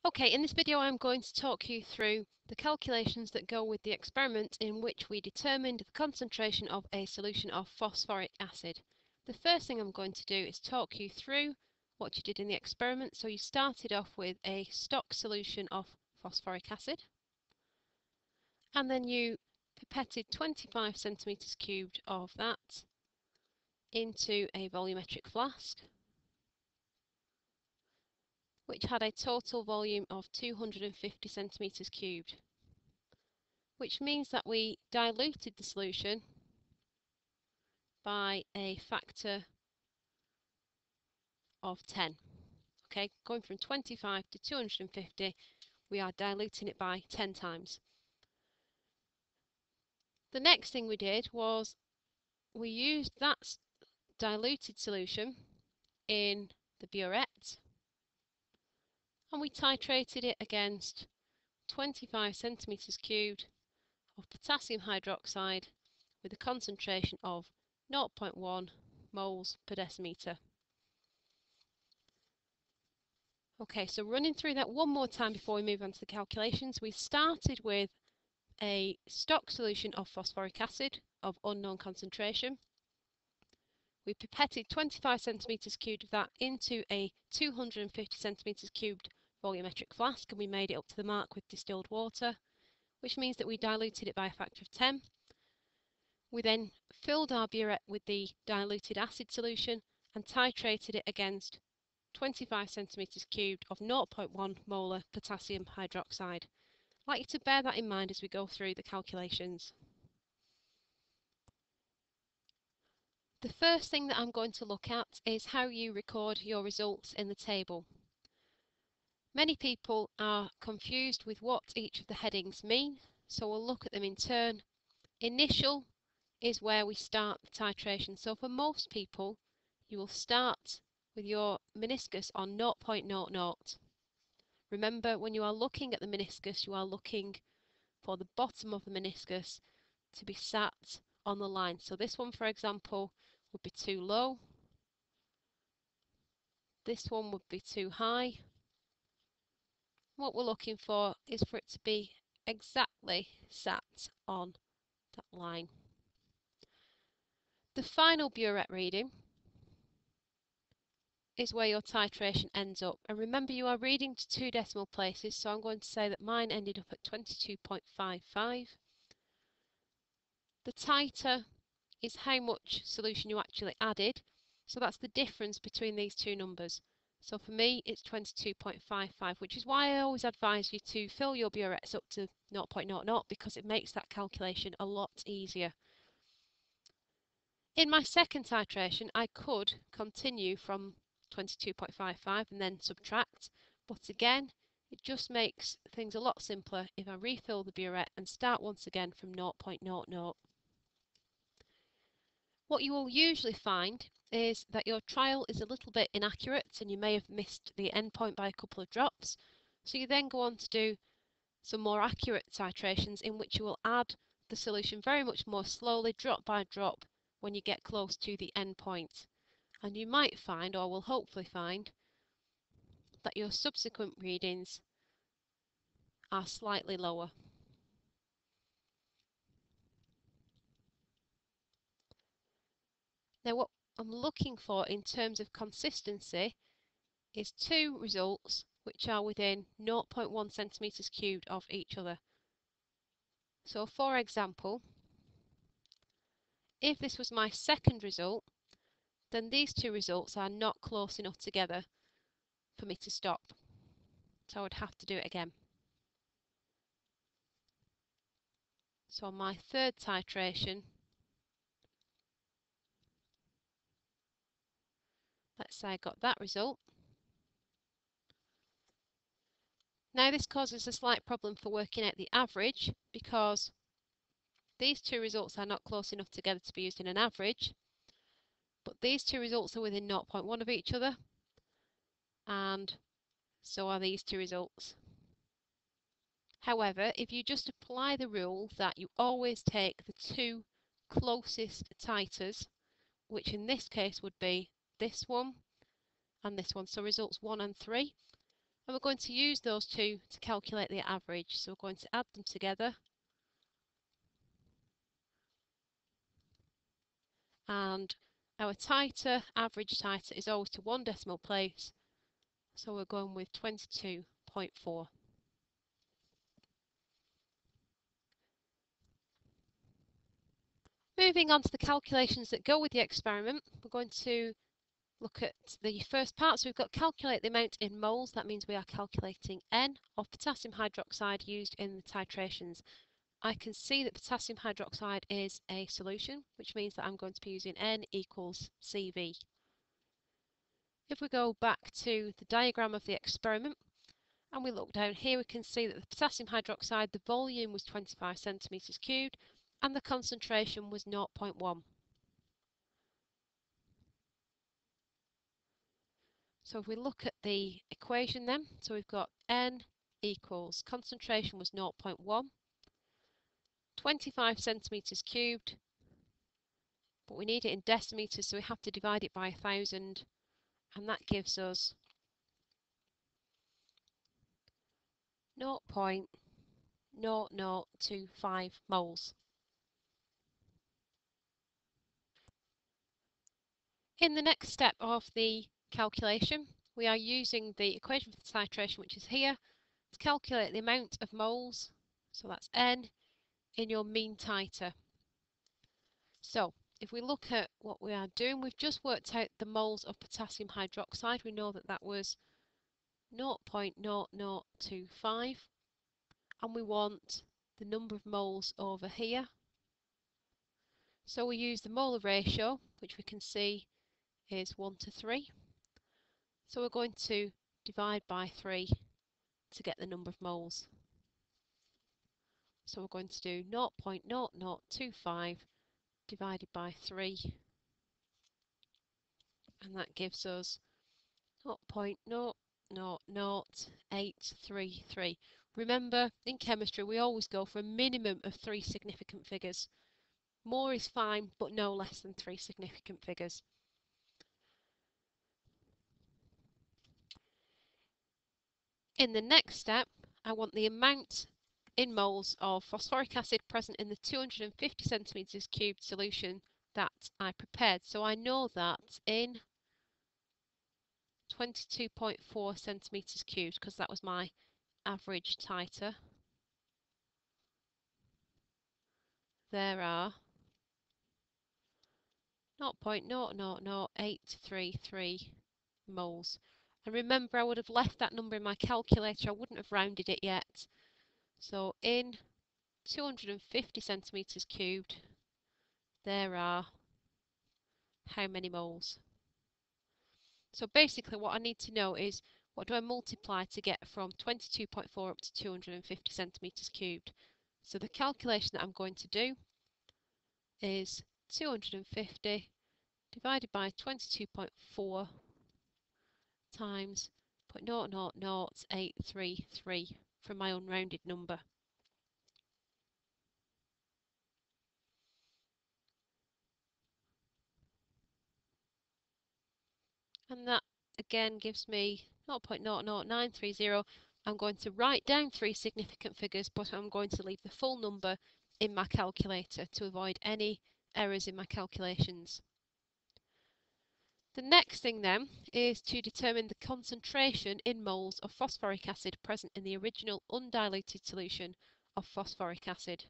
Okay, in this video I'm going to talk you through the calculations that go with the experiment in which we determined the concentration of a solution of phosphoric acid. The first thing I'm going to do is talk you through what you did in the experiment. So you started off with a stock solution of phosphoric acid, and then you pipetted 25 centimetres cubed of that into a volumetric flask, which had a total volume of 250 centimetres cubed, which means that we diluted the solution by a factor of 10. Okay, going from 25 to 250, we are diluting it by 10 times. The next thing we did was we used that diluted solution in the burette, and we titrated it against 25 centimetres cubed of potassium hydroxide with a concentration of 0.1 moles per decimetre. Okay, so running through that one more time before we move on to the calculations, we started with a stock solution of phosphoric acid of unknown concentration. We pipetted 25 centimetres cubed of that into a 250 centimetres cubed volumetric flask, and we made it up to the mark with distilled water, which means that we diluted it by a factor of 10. We then filled our burette with the diluted acid solution and titrated it against 25 centimetres cubed of 0.1 molar potassium hydroxide. I'd like you to bear that in mind as we go through the calculations. The first thing that I'm going to look at is how you record your results in the table. Many people are confused with what each of the headings mean, so we'll look at them in turn. Initial is where we start the titration. So for most people, you will start with your meniscus on 0.00. Remember, when you are looking at the meniscus, you are looking for the bottom of the meniscus to be sat on the line. So this one, for example, would be too low. This one would be too high. What we're looking for is for it to be exactly sat on that line. The final burette reading is where your titration ends up. And remember, you are reading to 2 decimal places, so I'm going to say that mine ended up at 22.55. The titer is how much solution you actually added, so that's the difference between these two numbers. So for me, it's 22.55, which is why I always advise you to fill your burettes up to 0.00 because it makes that calculation a lot easier. In my second titration, I could continue from 22.55 and then subtract, but again, it just makes things a lot simpler if I refill the burette and start once again from 0.00. What you will usually find is that your trial is a little bit inaccurate and you may have missed the endpoint by a couple of drops. So you then go on to do some more accurate titrations in which you will add the solution very much more slowly, drop by drop, when you get close to the endpoint. And you might find, or will hopefully find, that your subsequent readings are slightly lower. Now what I'm looking for in terms of consistency is two results which are within 0.1 centimetres cubed of each other. So for example, if this was my second result, then these two results are not close enough together for me to stop. So I would have to do it again. So on my third titration, let's say I got that result. Now this causes a slight problem for working out the average because these two results are not close enough together to be used in an average, but these two results are within 0.1 of each other, and so are these two results. However, if you just apply the rule that you always take the two closest titers, which in this case would be this one and this one, so results 1 and 3, And we're going to use those two to calculate the average. So we're going to add them together. And our average titer is always to one decimal place. So we're going with 22.4. Moving on to the calculations that go with the experiment, we're going to look at the first part. So we've got calculate the amount in moles. That means we are calculating N of potassium hydroxide used in the titrations. I can see that potassium hydroxide is a solution, which means that I'm going to be using N equals CV. If we go back to the diagram of the experiment and we look down here, we can see that the potassium hydroxide, the volume was 25 centimetres cubed and the concentration was 0.1. So if we look at the equation then, so we've got N equals concentration was 0.1, 25 centimetres cubed, but we need it in decimeters, so we have to divide it by 1,000, and that gives us 0.0025 moles. In the next step of the calculation, we are using the equation for the titration, which is here, to calculate the amount of moles, so that's N, in your mean titer. So if we look at what we are doing, we've just worked out the moles of potassium hydroxide. We know that that was 0.0025, and we want the number of moles over here. So we use the molar ratio, which we can see is 1 to 3. So we're going to divide by 3 to get the number of moles. So we're going to do 0.0025 divided by 3, and that gives us 0.00833. Remember, in chemistry we always go for a minimum of 3 significant figures. More is fine, but no less than 3 significant figures. In the next step, I want the amount in moles of phosphoric acid present in the 250 centimetres cubed solution that I prepared. So I know that in 22.4 centimetres cubed, because that was my average titer, there are 0.00833 moles. And remember, I would have left that number in my calculator, I wouldn't have rounded it yet. So in 250 centimetres cubed, there are how many moles? So basically what I need to know is, what do I multiply to get from 22.4 up to 250 centimetres cubed? So the calculation that I'm going to do is 250 divided by 22.4 times 0.00833 from my unrounded number. And that again gives me 0.00930. I'm going to write down 3 significant figures, but I'm going to leave the full number in my calculator to avoid any errors in my calculations. The next thing then is to determine the concentration in moles of phosphoric acid present in the original undiluted solution of phosphoric acid.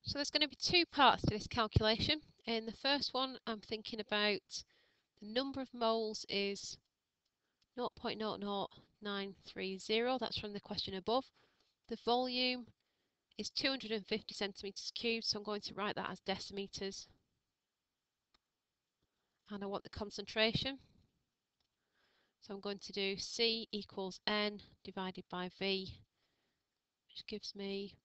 So there's going to be 2 parts to this calculation. In the first one, I'm thinking about the number of moles is 0.00930, that's from the question above. The volume is 250 centimetres cubed, so I'm going to write that as decimeters. And I want the concentration. So I'm going to do C equals N divided by V, which gives me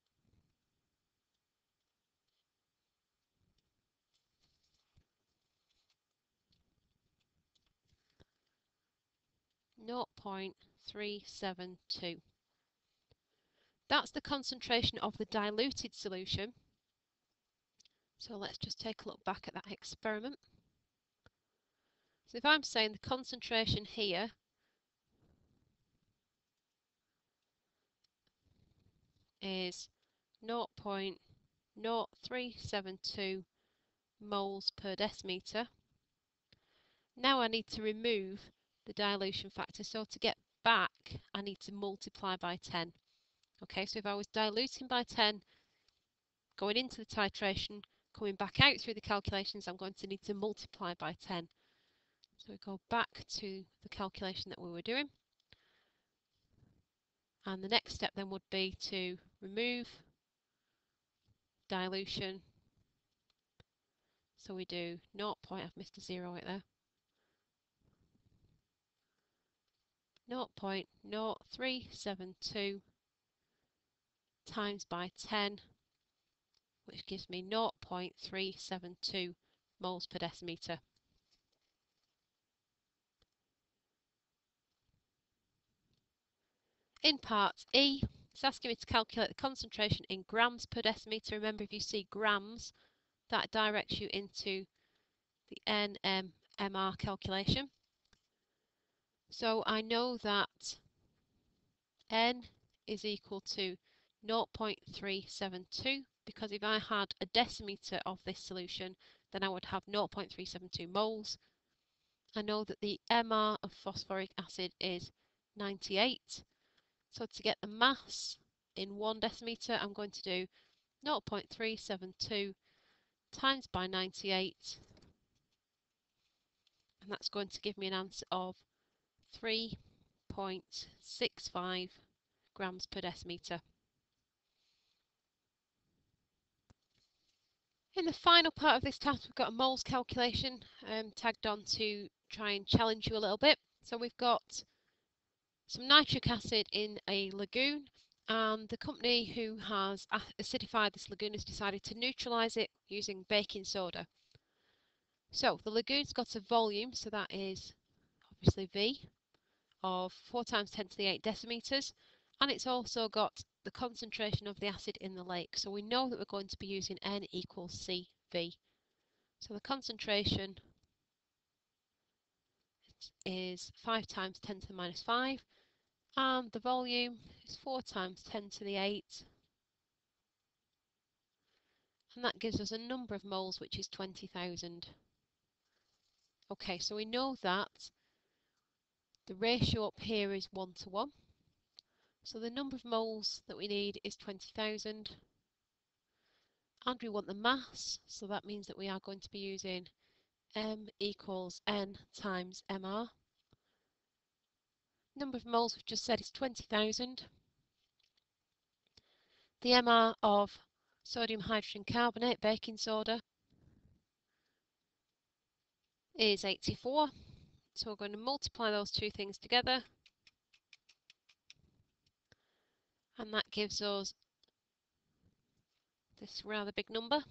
0.372. That's the concentration of the diluted solution. So let's just take a look back at that experiment. So if I'm saying the concentration here is 0.0372 moles per decimetre, now I need to remove the dilution factor. So to get back, I need to multiply by 10. Okay, so if I was diluting by 10, going into the titration, coming back out through the calculations, I'm going to need to multiply by 10. So we go back to the calculation that we were doing. And the next step then would be to remove dilution. So we do 0. I've missed a 0 right there. 0.0372 times by 10, which gives me 0.372 moles per decimetre. In part E, it's asking me to calculate the concentration in grams per decimetre. Remember, if you see grams, that directs you into the NMR calculation. So I know that N is equal to 0.372, because if I had a decimetre of this solution, then I would have 0.372 moles. I know that the MR of phosphoric acid is 98. So to get the mass in 1 decimetre, I'm going to do 0.372 times by 98, and that's going to give me an answer of 3.65 grams per decimetre. In the final part of this task, we've got a moles calculation tagged on to try and challenge you a little bit. So we've got some nitric acid in a lagoon, and the company who has acidified this lagoon has decided to neutralise it using baking soda. So the lagoon's got a volume, so that is obviously V, of 4 times 10 to the 8 decimetres, and it's also got the concentration of the acid in the lake. So we know that we're going to be using N equals CV. So the concentration is 5 times 10 to the minus 5, and the volume is 4 times 10 to the 8, and that gives us a number of moles, which is 20,000. Okay, so we know that the ratio up here is 1 to 1. So the number of moles that we need is 20,000. And we want the mass, so that means that we are going to be using M equals N times MR. Number of moles we've just said is 20,000. The MR of sodium hydrogen carbonate, baking soda, is 84. So we're going to multiply those two things together, and that gives us this rather big number.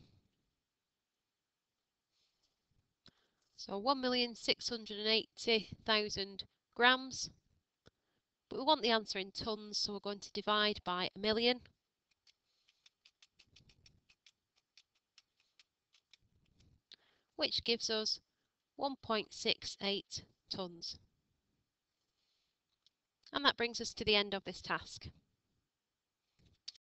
So 1,680,000 grams. But we want the answer in tonnes, so we're going to divide by 1,000,000. Which gives us 1.68 tonnes. And that brings us to the end of this task.